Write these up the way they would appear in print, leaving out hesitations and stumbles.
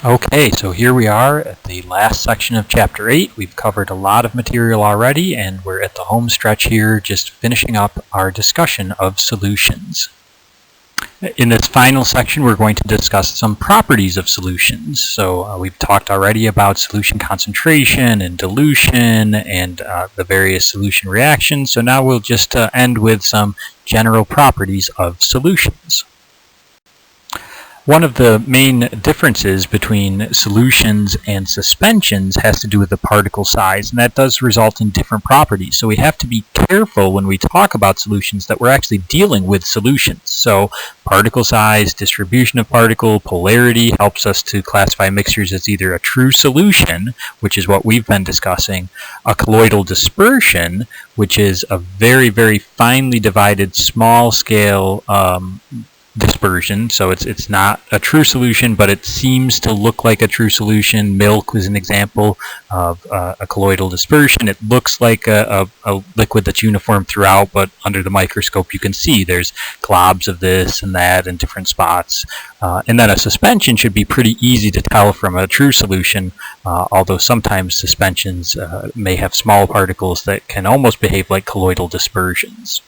Okay, so here we are at the last section of Chapter 8. We've covered a lot of material already, and we're at the home stretch here, just finishing up our discussion of solutions. In this final section, we're going to discuss some properties of solutions. So we've talked already about solution concentration and dilution and the various solution reactions. So now we'll just end with some general properties of solutions. One of the main differences between solutions and suspensions has to do with the particle size, and that does result in different properties. So we have to be careful when we talk about solutions that we're actually dealing with solutions. So particle size, distribution of particle, polarity helps us to classify mixtures as either a true solution, which is what we've been discussing, a colloidal dispersion, which is a very, very finely divided small scale dispersion, so it's not a true solution, but it seems to look like a true solution. Milk was an example of a colloidal dispersion. It looks like a liquid that's uniform throughout, but under the microscope you can see there's globs of this and that in different spots. And then a suspension should be pretty easy to tell from a true solution, although sometimes suspensions may have small particles that can almost behave like colloidal dispersions.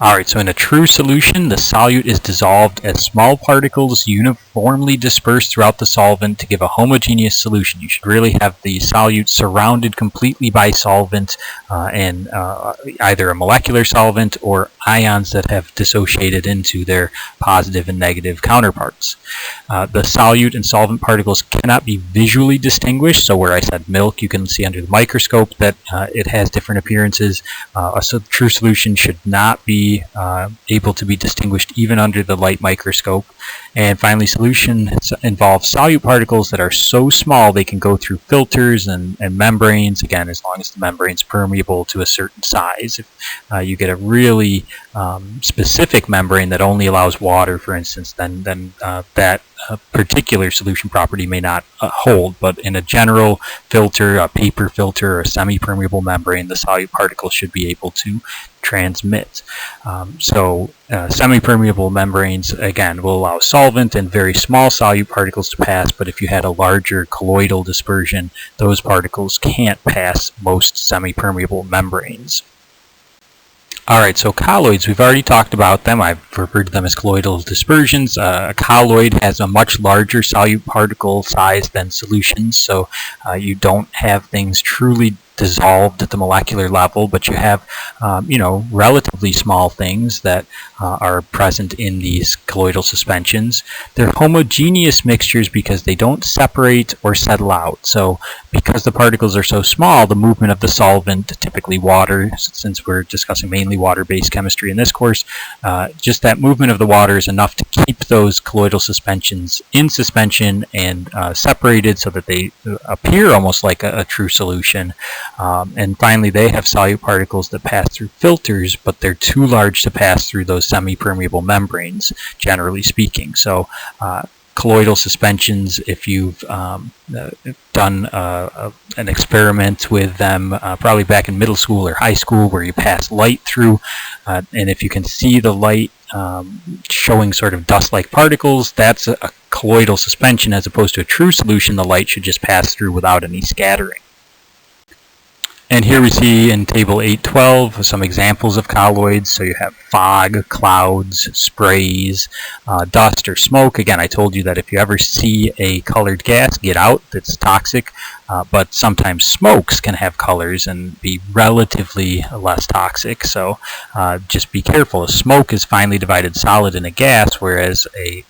Alright, so in a true solution, the solute is dissolved as small particles uniformly dispersed throughout the solvent to give a homogeneous solution. You should really have the solute surrounded completely by solvent and either a molecular solvent or ions that have dissociated into their positive and negative counterparts. The solute and solvent particles cannot be visually distinguished, so where I said milk, you can see under the microscope that it has different appearances. A true solution should not be able to be distinguished even under the light microscope. And finally, solutions involve solute particles that are so small they can go through filters and membranes, again, as long as the membrane is permeable to a certain size. If you get a really specific membrane that only allows water, for instance, then that particular solution property may not hold, but in a general filter, a paper filter, or a semi-permeable membrane, the solute particles should be able to transmit. Semi-permeable membranes, again, will allow solvent and very small solute particles to pass, but if you had a larger colloidal dispersion, those particles can't pass most semi-permeable membranes. Alright, so colloids, we've already talked about them. I've referred to them as colloidal dispersions. A colloid has a much larger solute particle size than solutions, so you don't have things truly dissolved at the molecular level, but you have relatively small things that are present in these colloidal suspensions. They're homogeneous mixtures because they don't separate or settle out. So because the particles are so small, the movement of the solvent, typically water, since we're discussing mainly water-based chemistry in this course, just that movement of the water is enough to keep those colloidal suspensions in suspension and separated so that they appear almost like a true solution. And finally, they have solute particles that pass through filters, but they're too large to pass through those semi-permeable membranes, generally speaking. So colloidal suspensions, if you've done an experiment with them, probably back in middle school or high school, where you pass light through, and if you can see the light showing sort of dust-like particles, that's a colloidal suspension as opposed to a true solution. The light should just pass through without any scattering. And here we see in table 8.12 some examples of colloids. So you have fog, clouds, sprays, dust or smoke. Again, I told you that if you ever see a colored gas, get out. It's toxic. But sometimes smokes can have colors and be relatively less toxic. So just be careful. A smoke is finely divided solid in a gas, whereas a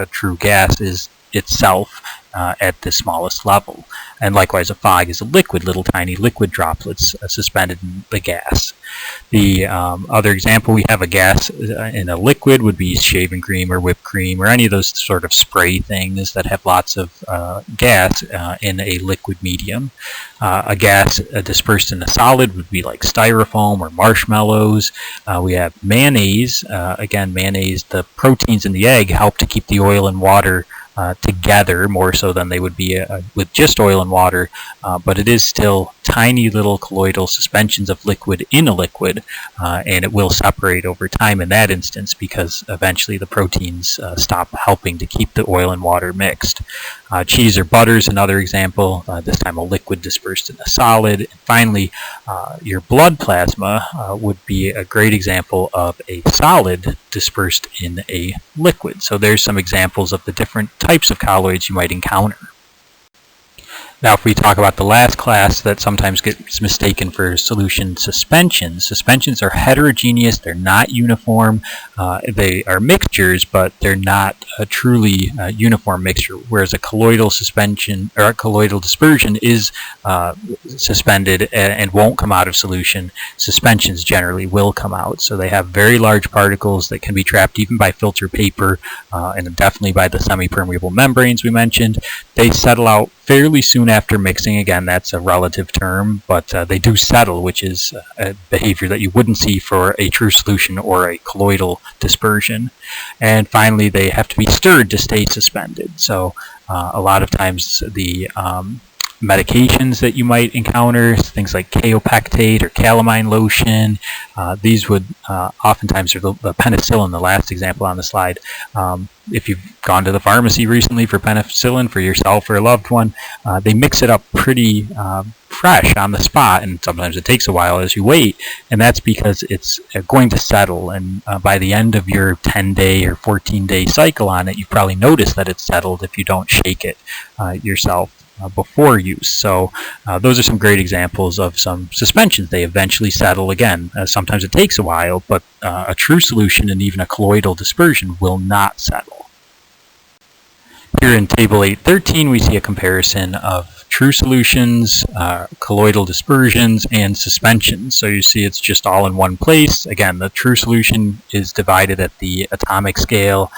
true gas is itself at the smallest level. And likewise, a fog is a liquid, little tiny liquid droplets suspended in the gas. The other example we have, a gas in a liquid, would be shaving cream or whipped cream or any of those sort of spray things that have lots of gas in a liquid medium. A gas dispersed in a solid would be like styrofoam or marshmallows. We have mayonnaise. Again, mayonnaise, the proteins in the egg help to keep the oil and water together more so than they would be with just oil and water, but it is still tiny little colloidal suspensions of liquid in a liquid, and it will separate over time in that instance because eventually the proteins stop helping to keep the oil and water mixed. Cheese or butter is another example, this time a liquid dispersed in a solid. And finally, your blood plasma would be a great example of a solid dispersed in a liquid. So there's some examples of the different types of colloids you might encounter. Now, if we talk about the last class that sometimes gets mistaken for solution suspensions, suspensions are heterogeneous, they're not uniform, they are mixtures, but they're not a truly uniform mixture, whereas a colloidal suspension or a colloidal dispersion is suspended and won't come out of solution. Suspensions generally will come out, so they have very large particles that can be trapped even by filter paper and definitely by the semi-permeable membranes we mentioned. They settle out fairly soon after mixing. Again, that's a relative term, but they do settle, which is a behavior that you wouldn't see for a true solution or a colloidal dispersion. And finally, they have to be stirred to stay suspended. So a lot of times the medications that you might encounter, things like kaopectate or calamine lotion, these would oftentimes, or the penicillin, the last example on the slide, if you've gone to the pharmacy recently for penicillin for yourself or a loved one, they mix it up pretty fresh on the spot, and sometimes it takes a while as you wait, and that's because it's going to settle, and by the end of your 10-day or 14-day cycle on it, you probably notice that it's settled if you don't shake it yourself before use. So those are some great examples of some suspensions. They eventually settle again. Sometimes it takes a while, but a true solution and even a colloidal dispersion will not settle. Here in Table 8.13, we see a comparison of true solutions, colloidal dispersions, and suspensions. So you see it's just all in one place. Again, the true solution is divided at the atomic scale.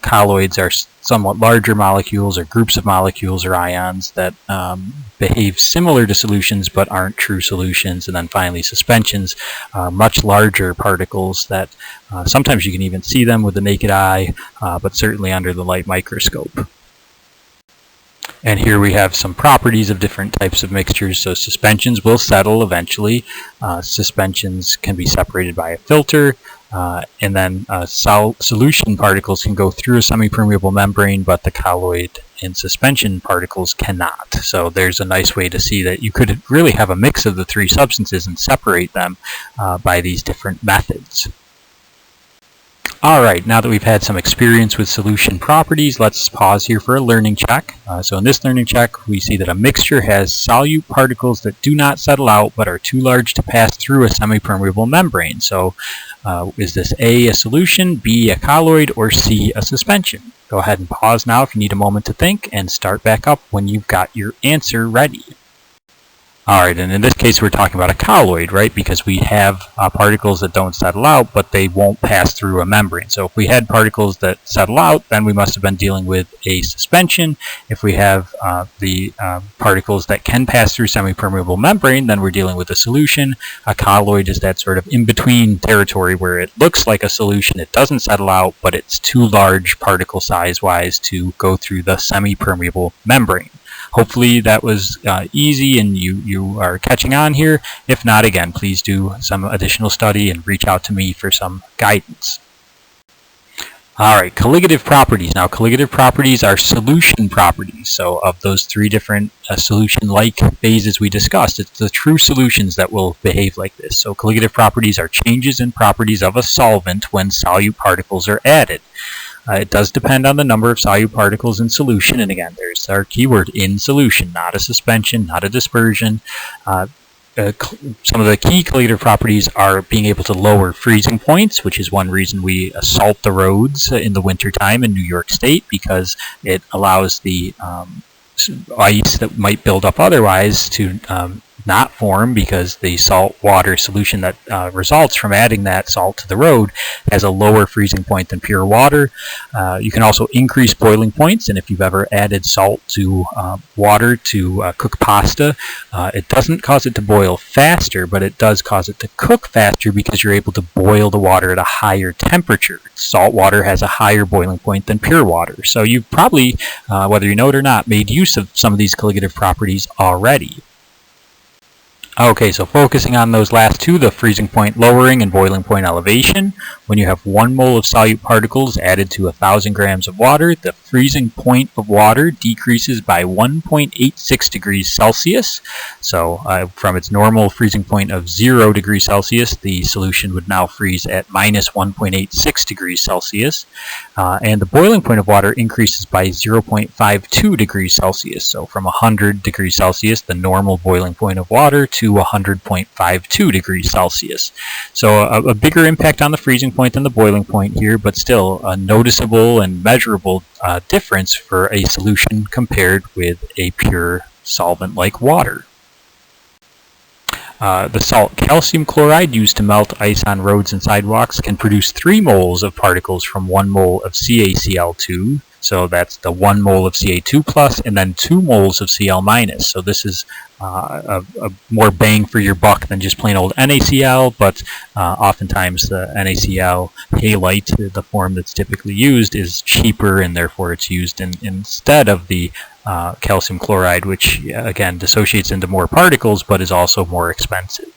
Colloids are somewhat larger molecules or groups of molecules or ions that behave similar to solutions but aren't true solutions. And then finally, suspensions are much larger particles that sometimes you can even see them with the naked eye, but certainly under the light microscope. And here we have some properties of different types of mixtures. So suspensions will settle eventually. Suspensions can be separated by a filter. And then solution particles can go through a semi-permeable membrane, but the colloid and suspension particles cannot. So there's a nice way to see that you could really have a mix of the three substances and separate them by these different methods. Alright, now that we've had some experience with solution properties, let's pause here for a learning check. So in this learning check, we see that a mixture has solute particles that do not settle out but are too large to pass through a semi-permeable membrane. So is this A, a solution, B, a colloid, or C, a suspension? Go ahead and pause now if you need a moment to think, and start back up when you've got your answer ready. Alright, and in this case we're talking about a colloid, right? Because we have particles that don't settle out, but they won't pass through a membrane. So if we had particles that settle out, then we must have been dealing with a suspension. If we have the particles that can pass through semi-permeable membrane, then we're dealing with a solution. A colloid is that sort of in-between territory where it looks like a solution, it doesn't settle out, but it's too large particle size-wise to go through the semi-permeable membrane. Hopefully that was easy and you are catching on here. If not, again, please do some additional study and reach out to me for some guidance. Alright, colligative properties. Now, colligative properties are solution properties. So of those three different solution-like phases we discussed, it's the true solutions that will behave like this. So colligative properties are changes in properties of a solvent when solute particles are added. It does depend on the number of solute particles in solution, and again, there's our keyword, in solution, not a suspension, not a dispersion. Some of the key colligative properties are being able to lower freezing points, which is one reason we salt the roads in the wintertime in New York State, because it allows the ice that might build up otherwise to not form because the salt water solution that results from adding that salt to the road has a lower freezing point than pure water. You can also increase boiling points, and if you've ever added salt to water to cook pasta, it doesn't cause it to boil faster, but it does cause it to cook faster because you're able to boil the water at a higher temperature. Salt water has a higher boiling point than pure water. So you've probably, whether you know it or not, made use of some of these colligative properties already. Okay, so focusing on those last two, the freezing point lowering and boiling point elevation. When you have 1 mole of solute particles added to 1,000 grams of water, the freezing point of water decreases by 1.86 degrees Celsius. So from its normal freezing point of 0 degrees Celsius, the solution would now freeze at minus 1.86 degrees Celsius. And the boiling point of water increases by 0.52 degrees Celsius. So from 100 degrees Celsius, the normal boiling point of water, to 100.52 degrees Celsius. So a bigger impact on the freezing point than the boiling point here, but still a noticeable and measurable difference for a solution compared with a pure solvent like water. The salt calcium chloride used to melt ice on roads and sidewalks can produce 3 moles of particles from 1 mole of CaCl2. So that's the 1 mole of Ca2 plus and then 2 moles of Cl minus. So this is a more bang for your buck than just plain old NaCl, but oftentimes the NaCl halite, the form that's typically used, is cheaper, and therefore it's used instead of the calcium chloride, which again dissociates into more particles but is also more expensive.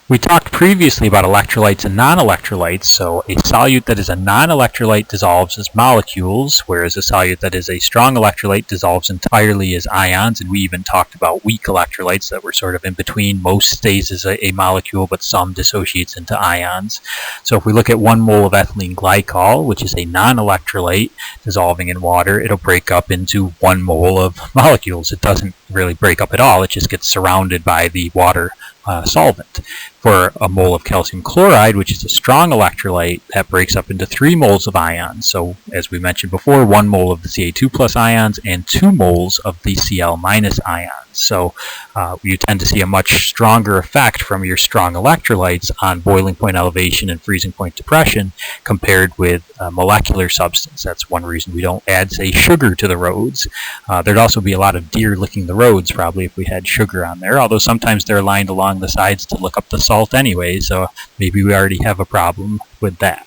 We talked previously about electrolytes and non-electrolytes. So a solute that is a non-electrolyte dissolves as molecules, whereas a solute that is a strong electrolyte dissolves entirely as ions. And we even talked about weak electrolytes that were sort of in between. Most stays as a molecule, but some dissociates into ions. So if we look at 1 mole of ethylene glycol, which is a non-electrolyte dissolving in water, it'll break up into 1 mole of molecules. It doesn't really break up at all. It just gets surrounded by the water solvent. For a mole of calcium chloride, which is a strong electrolyte, that breaks up into 3 moles of ions. So as we mentioned before, 1 mole of the Ca2 plus ions and 2 moles of the Cl minus ions. So you tend to see a much stronger effect from your strong electrolytes on boiling point elevation and freezing point depression compared with a molecular substance. That's one reason we don't add, say, sugar to the roads. There'd also be a lot of deer licking the roads probably if we had sugar on there, although sometimes they're lined along the sides to look up the salt anyway, so maybe we already have a problem with that.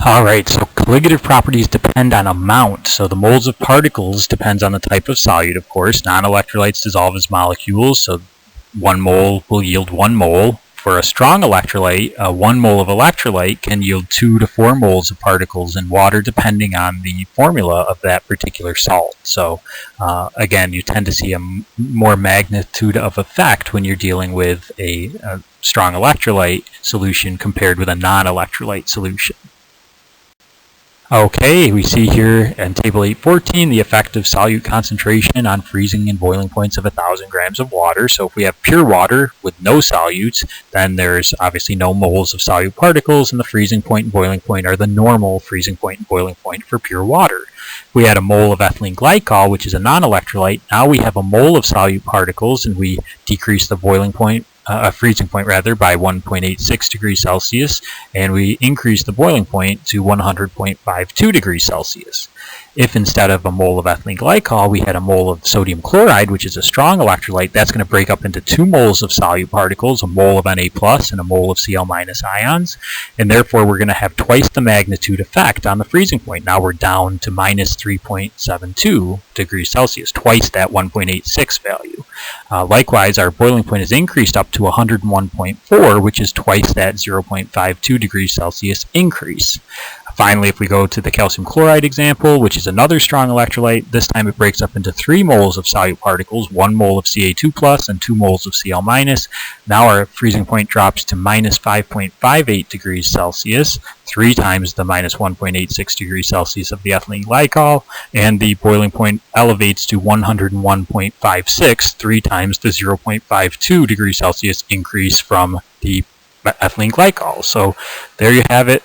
Alright, so colligative properties depend on amount. So the moles of particles depends on the type of solute, of course. Non-electrolytes dissolve as molecules, so 1 mole will yield 1 mole. For a strong electrolyte, 1 mole of electrolyte can yield 2 to 4 moles of particles in water depending on the formula of that particular salt. So again, you tend to see a more magnitude of effect when you're dealing with a strong electrolyte solution compared with a non-electrolyte solution. Okay, we see here in Table 8.14 the effective solute concentration on freezing and boiling points of 1,000 grams of water. So if we have pure water with no solutes, then there's obviously no moles of solute particles, and the freezing point and boiling point are the normal freezing point and boiling point for pure water. If we add a mole of ethylene glycol, which is a non-electrolyte, now we have a mole of solute particles, and we decrease the boiling point, freezing point rather, by 1.86 degrees Celsius, and we increase the boiling point to 100.52 degrees Celsius. If instead of a mole of ethylene glycol, we had a mole of sodium chloride, which is a strong electrolyte, that's going to break up into 2 moles of solute particles, a mole of Na plus and a mole of Cl minus ions, and therefore we're going to have twice the magnitude effect on the freezing point. Now we're down to minus 3.72 degrees Celsius, twice that 1.86 value. Likewise, our boiling point is increased up to 101.4, which is twice that 0.52 degrees Celsius increase. Finally, if we go to the calcium chloride example, which is another strong electrolyte, this time it breaks up into 3 moles of solute particles, 1 mole of Ca2 plus and 2 moles of Cl minus. Now our freezing point drops to minus 5.58 degrees Celsius, 3 times the minus 1.86 degrees Celsius of the ethylene glycol, and the boiling point elevates to 101.56, 3 times the 0.52 degrees Celsius increase from the ethylene glycol. So there you have it.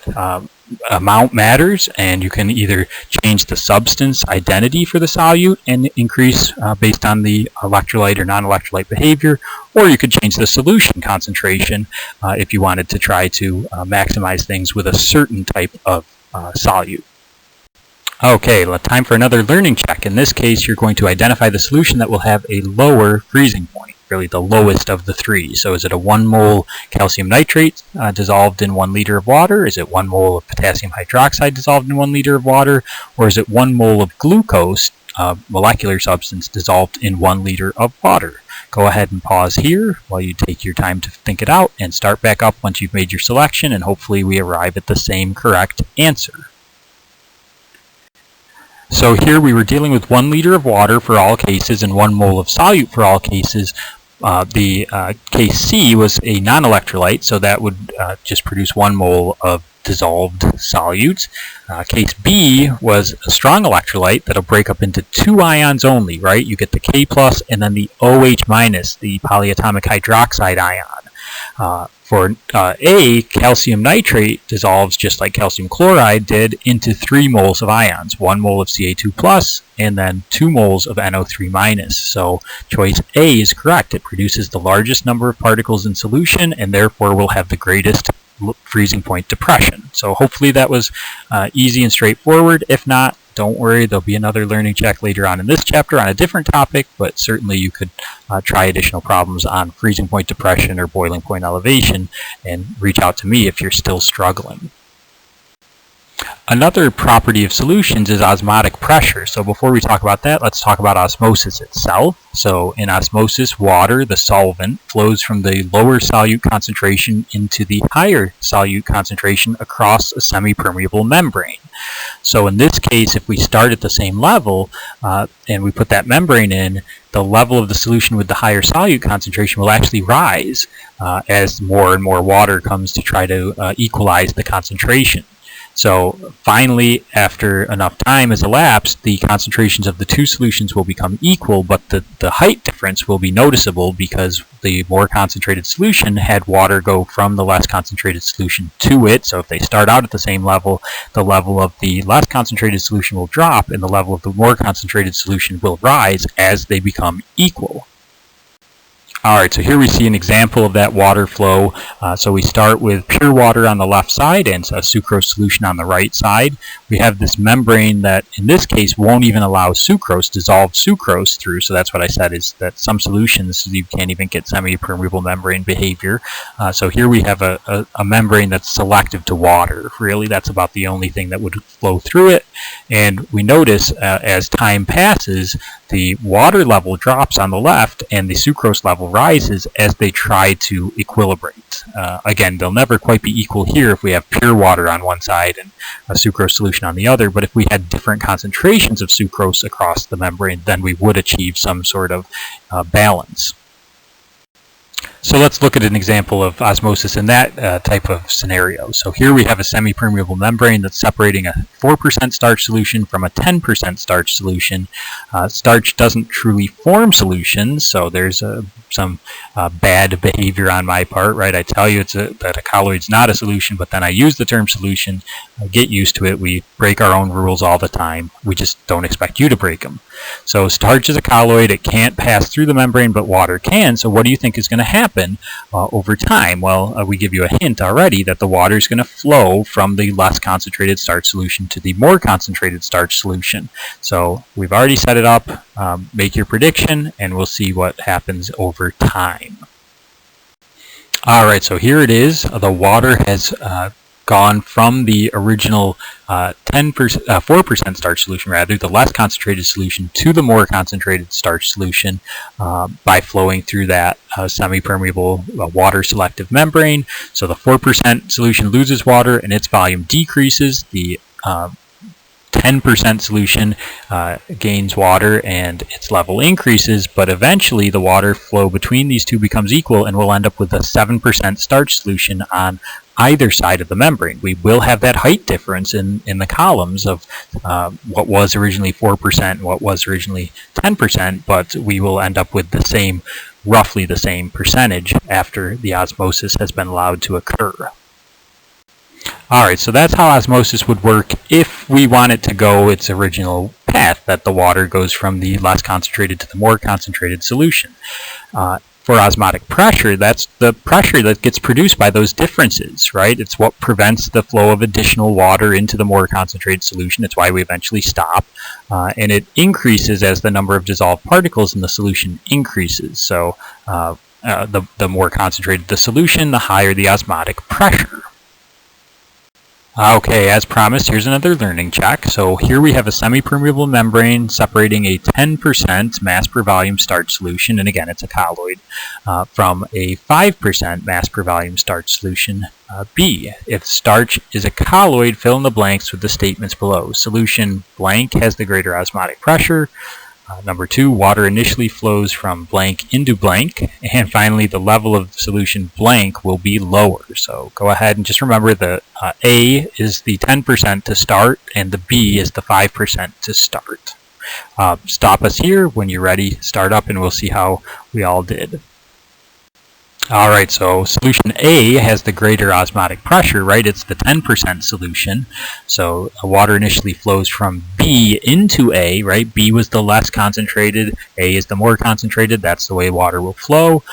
amount matters, and you can either change the substance identity for the solute and increase based on the electrolyte or non-electrolyte behavior, or you could change the solution concentration if you wanted to try to maximize things with a certain type of solute. Okay, time for another learning check. In this case, you're going to identify the solution that will have a lower freezing point, really the lowest of the three. So is it a 1 mole calcium nitrate dissolved in 1 liter of water? Is it 1 mole of potassium hydroxide dissolved in 1 liter of water? Or is it 1 mole of glucose, molecular substance, dissolved in 1 liter of water? Go ahead and pause here while you take your time to think it out, and start back up once you've made your selection, and hopefully we arrive at the same correct answer. So here we were dealing with 1 liter of water for all cases and 1 mole of solute for all cases. Case C was a non-electrolyte, so that would just produce 1 mole of dissolved solutes. Case B was a strong electrolyte that'll break up into 2 ions only, right? You get the K plus and then the OH minus, the polyatomic hydroxide ion. For A, calcium nitrate dissolves just like calcium chloride did into 3 moles of ions, 1 mole of Ca2 plus and then 2 moles of NO3 minus. So choice A is correct. It produces the largest number of particles in solution and therefore will have the greatest freezing point depression. So hopefully that was easy and straightforward. If not, don't worry, there'll be another learning check later on in this chapter on a different topic, but certainly you could try additional problems on freezing point depression or boiling point elevation and reach out to me if you're still struggling. Another property of solutions is osmotic pressure. So before we talk about that, let's talk about osmosis itself. So in osmosis, water, the solvent, flows from the lower solute concentration into the higher solute concentration across a semi-permeable membrane. So in this case, if we start at the same level and we put that membrane in, the level of the solution with the higher solute concentration will actually rise as more and more water comes to try to equalize the concentration. So finally, after enough time has elapsed, the concentrations of the two solutions will become equal, but the height difference will be noticeable because the more concentrated solution had water go from the less concentrated solution to it. So if they start out at the same level, the level of the less concentrated solution will drop and the level of the more concentrated solution will rise as they become equal. Alright, so here we see an example of that water flow. So we start with pure water on the left side and a sucrose solution on the right side. We have this membrane that in this case won't even allow sucrose, dissolved sucrose through. So that's what I said, is that some solutions you can't even get semi-permeable membrane behavior. So here we have a membrane that's selective to water. Really, that's about the only thing that would flow through it. And we notice as time passes, the water level drops on the left and the sucrose level rises as they try to equilibrate. Again, they'll never quite be equal here if we have pure water on one side and a sucrose solution on the other, but if we had different concentrations of sucrose across the membrane, then we would achieve some sort of balance. So let's look at an example of osmosis in that type of scenario. So here we have a semi-permeable membrane that's separating a 4% starch solution from a 10% starch solution. Starch doesn't truly form solutions, so there's some bad behavior on my part, right? I tell you that a colloid's not a solution, but then I use the term solution. Get used to it. We break our own rules all the time. We just don't expect you to break them. So starch is a colloid. It can't pass through the membrane, but water can. So what do you think is going to happen over time? Well, we give you a hint already that the water is going to flow from the less concentrated starch solution to the more concentrated starch solution. So we've already set it up. Make your prediction, and we'll see what happens over time. Alright, so here it is. The water has gone from the original 4% starch solution, rather, the less concentrated solution, to the more concentrated starch solution by flowing through that semi-permeable water selective membrane. So the 4% solution loses water and its volume decreases. The 10% solution gains water and its level increases, but eventually the water flow between these two becomes equal and we'll end up with a 7% starch solution on either side of the membrane. We will have that height difference in the columns of what was originally 4% and what was originally 10%, but we will end up with the same, roughly the same percentage after the osmosis has been allowed to occur. All right, so that's how osmosis would work if we want it to go its original path, that the water goes from the less concentrated to the more concentrated solution. For osmotic pressure, that's the pressure that gets produced by those differences, right? It's what prevents the flow of additional water into the more concentrated solution. It's why we eventually stop. And it increases as the number of dissolved particles in the solution increases. So the more concentrated the solution, the higher the osmotic pressure. Okay, as promised, here's another learning check. So here we have a semi-permeable membrane separating a 10% mass per volume starch solution, and again, it's a colloid, from a 5% mass per volume starch solution, B. If starch is a colloid, fill in the blanks with the statements below. Solution blank has the greater osmotic pressure. Number 2, water initially flows from blank into blank. And finally, the level of solution blank will be lower. So go ahead and just remember the A is the 10% to start, and the B is the 5% to start. Stop us here when you're ready, start up, and we'll see how we all did. Alright, so solution A has the greater osmotic pressure, right? It's the 10% solution. So water initially flows from B into A, right? B was the less concentrated, A is the more concentrated. That's the way water will flow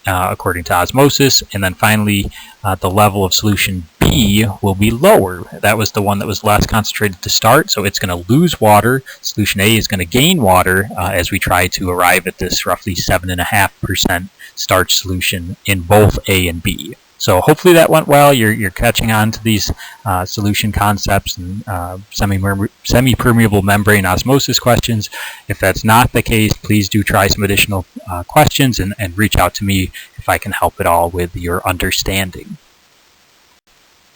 according to osmosis. And then finally, the level of solution B will be lower. That was the one that was less concentrated to start, so it's going to lose water. Solution A is going to gain water as we try to arrive at this roughly 7.5% starch solution in both A and B. So hopefully that went well. You're catching on to these solution concepts and semi-permeable membrane osmosis questions. If that's not the case, please do try some additional questions and reach out to me if I can help at all with your understanding.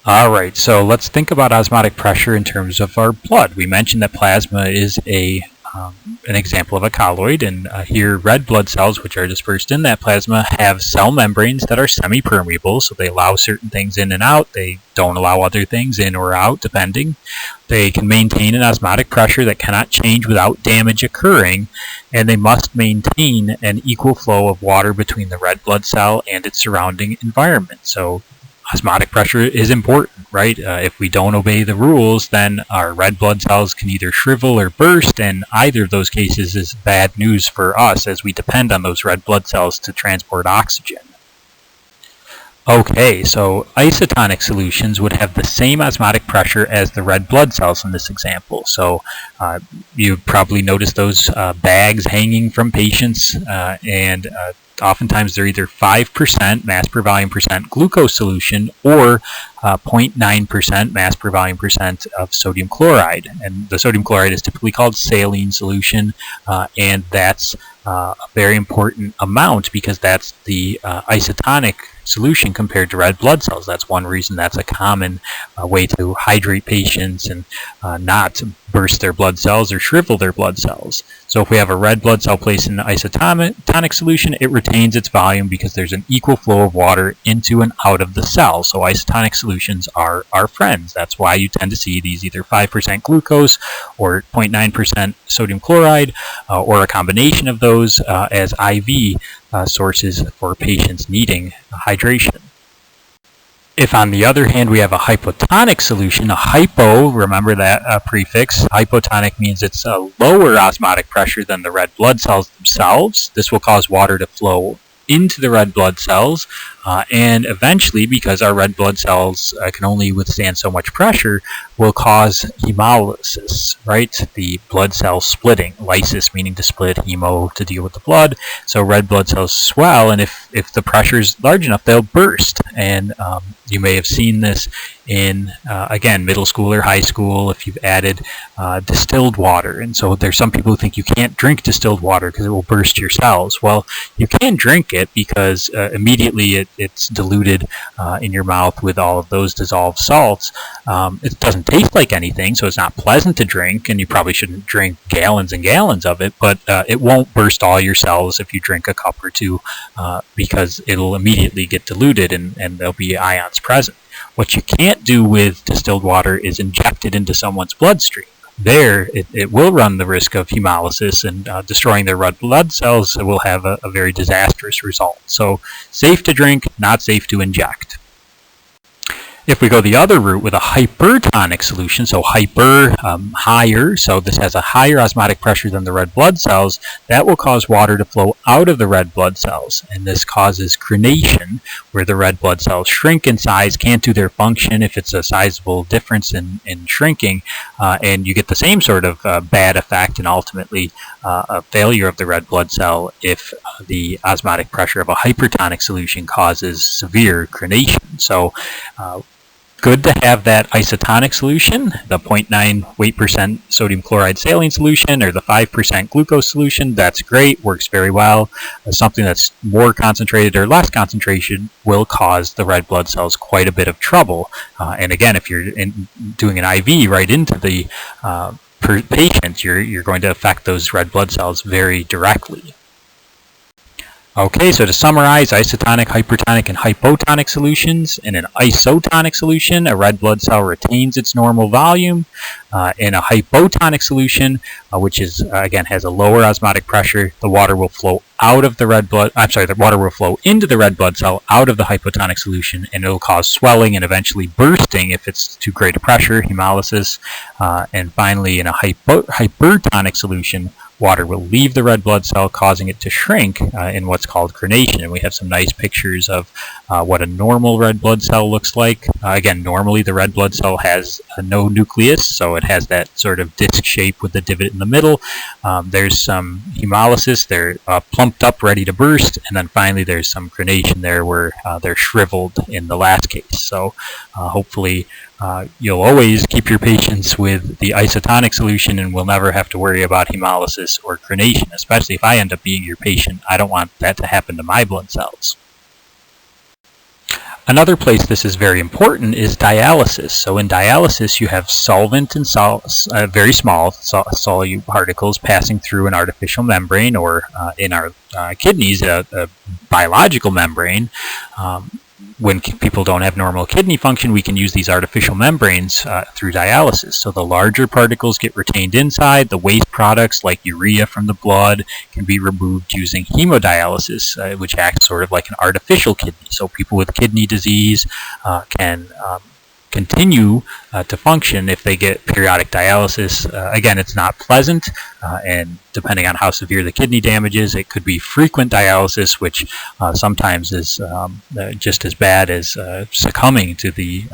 Alright, so let's think about osmotic pressure in terms of our blood. We mentioned that plasma is an example of a colloid, and here red blood cells, which are dispersed in that plasma, have cell membranes that are semi-permeable, so they allow certain things in and out. They don't allow other things in or out, depending. They can maintain an osmotic pressure that cannot change without damage occurring, and they must maintain an equal flow of water between the red blood cell and its surrounding environment. So osmotic pressure is important, right? If we don't obey the rules, then our red blood cells can either shrivel or burst, and either of those cases is bad news for us as we depend on those red blood cells to transport oxygen. Okay, so isotonic solutions would have the same osmotic pressure as the red blood cells in this example. So you probably noticed those bags hanging from patients, and oftentimes they're either 5% mass per volume percent glucose solution or 0.9% mass per volume percent of sodium chloride. And the sodium chloride is typically called saline solution, and that's a very important amount because that's the isotonic solution compared to red blood cells. That's one reason that's a common way to hydrate patients and not burst their blood cells or shrivel their blood cells. So if we have a red blood cell placed in an isotonic solution, it retains its volume because there's an equal flow of water into and out of the cell. So isotonic solutions are our friends. That's why you tend to see these either 5% glucose or 0.9% sodium chloride or a combination of those as IV sources for patients needing hydration. If on the other hand we have a hypotonic solution, a hypo, remember that prefix, hypotonic means it's a lower osmotic pressure than the red blood cells themselves. This will cause water to flow into the red blood cells, and eventually, because our red blood cells can only withstand so much pressure, will cause hemolysis, right? The blood cell splitting. Lysis meaning to split, hemo to deal with the blood. So red blood cells swell, and if the pressure is large enough, they'll burst. And you may have seen this in, again, middle school or high school if you've added distilled water. And so there's some people who think you can't drink distilled water because it will burst your cells. Well, you can drink it because immediately it's diluted in your mouth with all of those dissolved salts. It doesn't taste like anything, so it's not pleasant to drink, and you probably shouldn't drink gallons and gallons of it, but it won't burst all your cells if you drink a cup or two because it'll immediately get diluted and there'll be ions present. What you can't do with distilled water is inject it into someone's bloodstream. There, it will run the risk of hemolysis and destroying their red blood cells. It will have a very disastrous result. So, safe to drink, not safe to inject. If we go the other route with a hypertonic solution, so hyper, higher, so this has a higher osmotic pressure than the red blood cells, that will cause water to flow out of the red blood cells. And this causes crenation, where the red blood cells shrink in size, can't do their function if it's a sizable difference in shrinking, and you get the same sort of bad effect and ultimately a failure of the red blood cell if the osmotic pressure of a hypertonic solution causes severe crenation. So good to have that isotonic solution, the 0.9 weight percent sodium chloride saline solution or the 5% glucose solution. That's great, works very well. Something that's more concentrated or less concentration will cause the red blood cells quite a bit of trouble. And again, if you're doing an IV right into the patient, you're going to affect those red blood cells very directly. Okay, so to summarize, isotonic, hypertonic, and hypotonic solutions. In an isotonic solution, a red blood cell retains its normal volume. In a hypotonic solution, which is again has a lower osmotic pressure, the water will flow out of the the water will flow into the red blood cell out of the hypotonic solution, and it will cause swelling and eventually bursting if it's too great a pressure, hemolysis. And finally, in a hypertonic solution, water will leave the red blood cell, causing it to shrink in what's called crenation. And we have some nice pictures of what a normal red blood cell looks like. Again, normally the red blood cell has no nucleus, so it has that sort of disc shape with the divot in the middle. There's some hemolysis, they're plumped up, ready to burst, and then finally there's some crenation there where they're shriveled in the last case. So hopefully you'll always keep your patients with the isotonic solution and will never have to worry about hemolysis or crenation, especially if I end up being your patient. I don't want that to happen to my blood cells. Another place this is very important is dialysis. So in dialysis, you have solvent and very small solute particles passing through an artificial membrane, or in our kidneys, a biological membrane. When people don't have normal kidney function, we can use these artificial membranes through dialysis. So the larger particles get retained inside. The waste products like urea from the blood can be removed using hemodialysis, which acts sort of like an artificial kidney. So people with kidney disease can continue to function if they get periodic dialysis. Again, it's not pleasant, and depending on how severe the kidney damage is, it could be frequent dialysis, which sometimes is just as bad as succumbing to the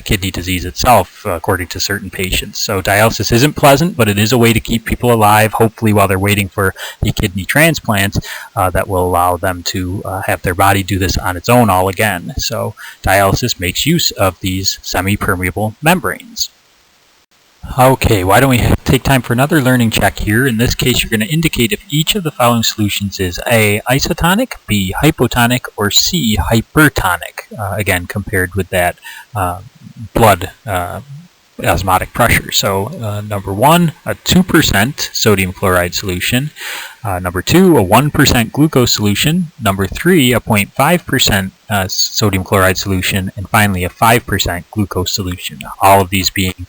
kidney disease itself, according to certain patients. So dialysis isn't pleasant, but it is a way to keep people alive, hopefully while they're waiting for a kidney transplant that will allow them to have their body do this on its own all again. So dialysis makes use of these semi-permeable membranes. Okay, why don't we take time for another learning check here. In this case, you're going to indicate if each of the following solutions is A, isotonic, B, hypotonic, or C, hypertonic, again, compared with that blood osmotic pressure. So number 1, a 2% sodium chloride solution. Number 2, a 1% glucose solution. Number 3, a 0.5% sodium chloride solution. And finally, a 5% glucose solution. All of these being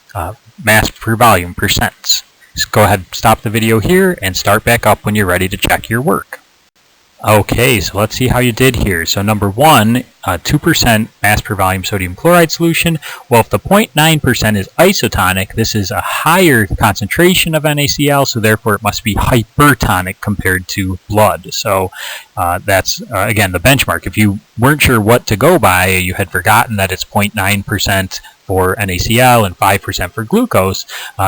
mass per volume percents. Just go ahead, stop the video here, and start back up when you're ready to check your work. Okay, so let's see how you did here. So number 1, 2% mass per volume sodium chloride solution. Well, if the 0.9% is isotonic, this is a higher concentration of NaCl, so therefore it must be hypertonic compared to blood. So that's, again, the benchmark. If you weren't sure what to go by, you had forgotten that it's 0.9% for NaCl and 5% for glucose,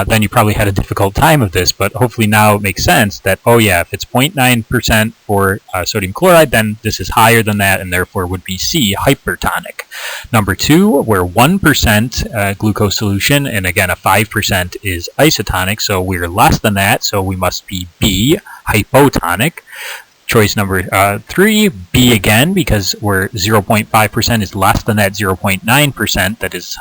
then you probably had a difficult time of this, but hopefully now it makes sense that, oh yeah, if it's 0.9% for sodium chloride, then this is higher than that and therefore would be C, hypertonic. Number 2, we're 1% glucose solution, and again, a 5% is isotonic, so we're less than that, so we must be B, hypotonic. Choice number 3, B again, because we're 0.5% is less than that 0.9% that is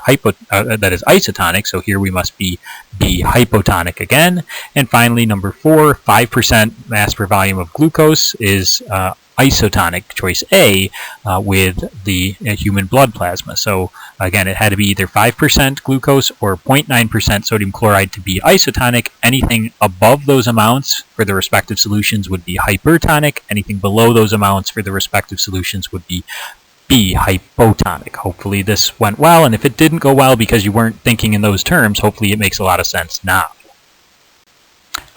isotonic, so here we must be B, hypotonic again. And finally, number 4, 5% mass per volume of glucose is isotonic, choice A, with the human blood plasma. So again, it had to be either 5% glucose or 0.9% sodium chloride to be isotonic. Anything above those amounts for the respective solutions would be hypertonic. Anything below those amounts for the respective solutions would be B, hypotonic. Hopefully this went well, and if it didn't go well because you weren't thinking in those terms, hopefully it makes a lot of sense now.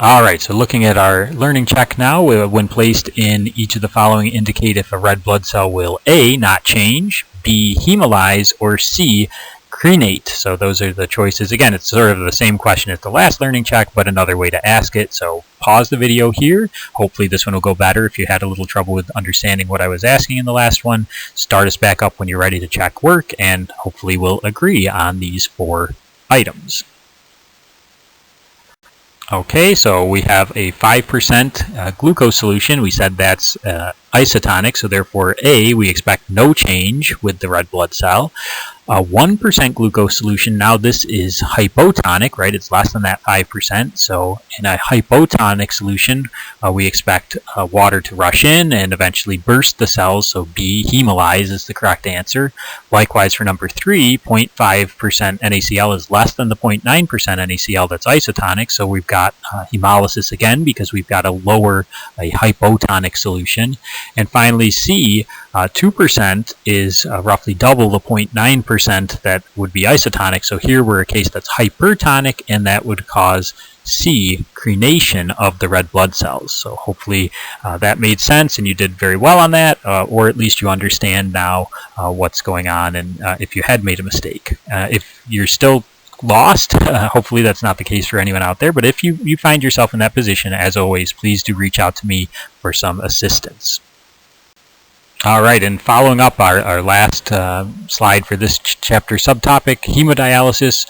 Alright, so looking at our learning check now, when placed in each of the following indicate if a red blood cell will A, not change, B, hemolyze, or C, crenate. So those are the choices. Again, it's sort of the same question as the last learning check, but another way to ask it. So pause the video here. Hopefully this one will go better if you had a little trouble with understanding what I was asking in the last one. Start us back up when you're ready to check work, and hopefully we'll agree on these 4 items. Okay, so we have a 5% glucose solution. We said that's isotonic, so therefore A, we expect no change with the red blood cell. A 1% glucose solution, now this is hypotonic, right? It's less than that 5%. So in a hypotonic solution, we expect water to rush in and eventually burst the cells. So B, hemolyze, is the correct answer. Likewise for number 3, 0.5% NaCl is less than the 0.9% NaCl that's isotonic. So we've got hemolysis again because we've got a hypotonic solution. And finally C, 2% is roughly double the 0.9% that would be isotonic. So here we're a case that's hypertonic, and that would cause C, crenation of the red blood cells. So hopefully that made sense and you did very well on that, or at least you understand now what's going on, and if you had made a mistake. If you're still lost, hopefully that's not the case for anyone out there, but if you find yourself in that position, as always, please do reach out to me for some assistance. All right, and following up our last slide for this chapter subtopic, hemodialysis.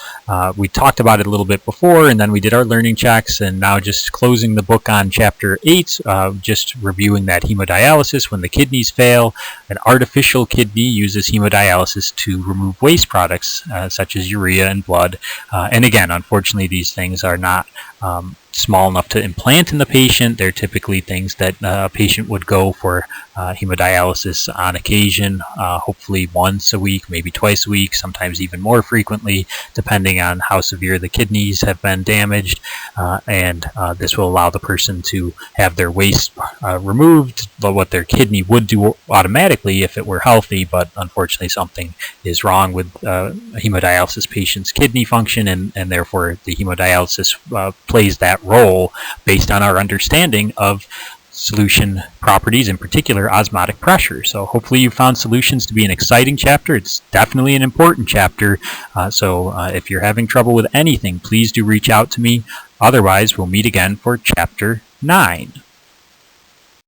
We talked about it a little bit before, and then we did our learning checks, and now just closing the book on chapter 8, just reviewing that hemodialysis. When the kidneys fail, an artificial kidney uses hemodialysis to remove waste products such as urea and blood. And again, unfortunately, these things are not small enough to implant in the patient. They're typically things that a patient would go for hemodialysis on occasion, hopefully once a week, maybe twice a week, sometimes even more frequently, depending on how severe the kidneys have been damaged. And this will allow the person to have their waste removed, what their kidney would do automatically if it were healthy, but unfortunately something is wrong with a hemodialysis patient's kidney function, and therefore the hemodialysis plays that role based on our understanding of solution properties, in particular osmotic pressure. So hopefully you found solutions to be an exciting chapter. It's definitely an important chapter. So if you're having trouble with anything, please do reach out to me. Otherwise, we'll meet again for chapter 9.